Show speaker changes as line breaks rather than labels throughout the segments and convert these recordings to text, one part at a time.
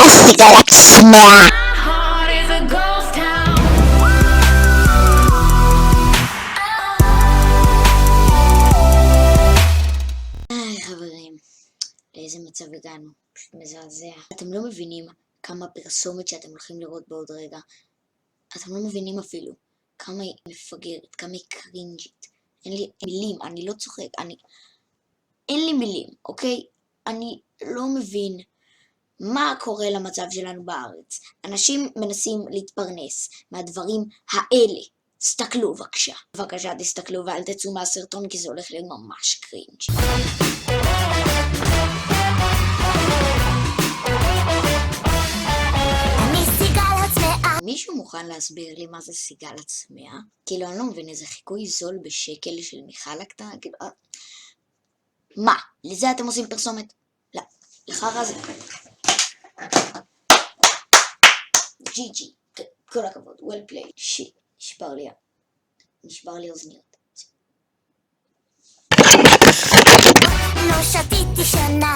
סיגל הצמאה. חברים, לאיזה מצב הגענו? פשוט מזעזע. אתם לא מבינים כמה פרסומת שאתם הולכים לראות בעוד רגע. אתם לא מבינים אפילו כמה היא מפגרת, כמה היא קרינג'ית. אין לי מילים, אני לא צוחק, אין לי מילים, אוקיי? אני לא מבין מה קורה למצב שלנו בארץ. אנשים מנסים להתפרנס מהדברים האלה. תסתכלו בבקשה. בבקשה תסתכלו ואל תצאו מהסרטון כי זה הולך להיות ממש קרינג'. מישהו מוכן להסביר לי מה זה סיגל הצמאה? כאילו אני לא מבין, איזה חיקוי זול בשקל של מיכל הקטנה? כאילו, מה? לזה אתם עושים פרסומת? לא, לך רזי. ג'י ג'י, כל הכבוד, well played. שיט, נשבר לי אוזניות.
לא שתיתי שנה,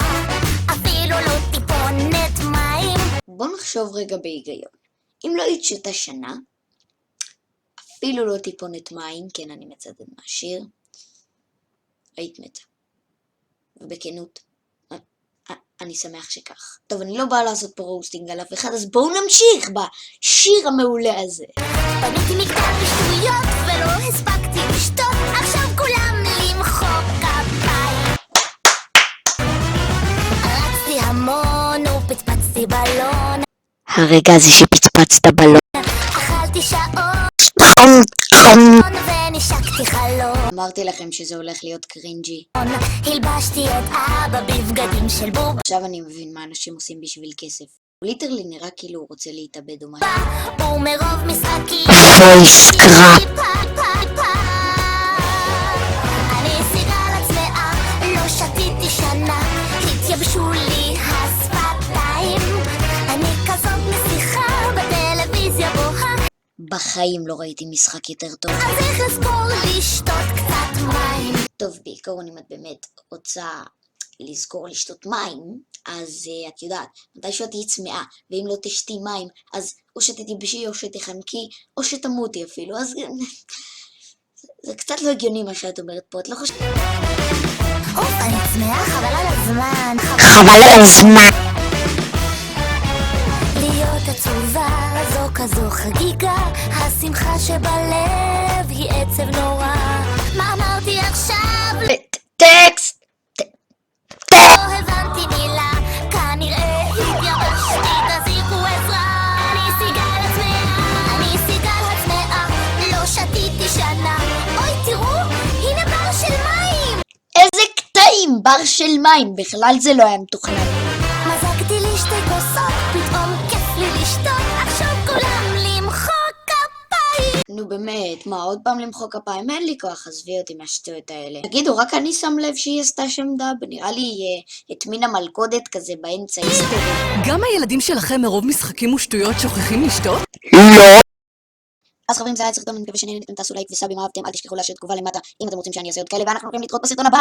אפילו לא טיפונת מים.
בוא נחשוב רגע בהיגיון. אם לא היית שותה שנה, אפילו לא טיפונת מים, כן אני מצדד מהשיר, היית מתה. ובכנות, אני שמח שכך. טוב, אני לא באה לעשות פה רוסטינג על אף אחד, אז בואו נמשיך בשיר המעולה הזה.
בניתי מגדל בשטויות ולא הספקתי לשתות, עכשיו כולם למחוא כפיים. רצתי המון ופצפצתי בלון,
הרגע הזה שפצפצת בלון.
אכלתי שעות ונשקתי חלום.
אמרתי לכם שזה הולך להיות קרינג'י.
הלבשתי את אבא בבגדים של בוב,
עכשיו אני מבין מה אנשים עושים בשביל כסף. הוא ליטרלי נראה כאילו הוא רוצה להתאבד או משהו.
ומרוב משחקים
פויס קראפ.
אני סיגל הצמאה, לא שתיתי שנה, התייבשו לי השפתיים, אני כזאת נסיכה בטלוויזיה בוהה,
בחיים לא ראיתי משחק יותר טוב.
אז איך לזכור לשתות קצת מים?
טוב, בעיקרון אם את באמת רוצה לזכור לשתות מים, אז את יודעת, מתי שתהיי צמאה, ואם לא תשתי מים, אז או שתתייבשי או שתחנקי, או שתמותי אפילו, אז זה קצת לא הגיוני מה שאת אומרת פה, את לא חושבת?
אוף, אני צמאה, חבל על הזמן,
חבל על הזמן.
להיות עצובה זו כזו חגיגה, השמחה שבלב היא עצב נורא. מה אמרתי עכשיו?
טקסט!
לא הבנתי מילה, כנראה התייבשתי, תזעיקו עזרה. אני סיגל הצמאה, לא שתיתי שנה, אוי תראו, הנה בר של מים.
איזה קטעים! בר של מים, בכלל זה לא היה מתוכנן.
מזגתי לי שתי כוסות, פתאום כיף לי לשתות, עכשיו כולם למחוא כפיים.
נו באמת, מה עוד פעם למחוא כפיים? אין לי כוח, עזבי אותי מהשטויות האלה. תגידו, רק אני שם לב שהיא עשתה שם דאב, נראה לי את מין המלכודת כזה באמצע היסטורי.
גם הילדים שלכם מרוב משחקים ושטויות שוכחים לשתות?
לא! אז חברים, זה היה סרטון, אני מקווה שנהנתם, תעשו לייק וסאב אם אהבתם, אל תשכחו להשאיר תגובה למטה אם אתם רוצים שאני אעשה עוד כאלה, ואנחנו הולכים להתראות בסרטון הבא.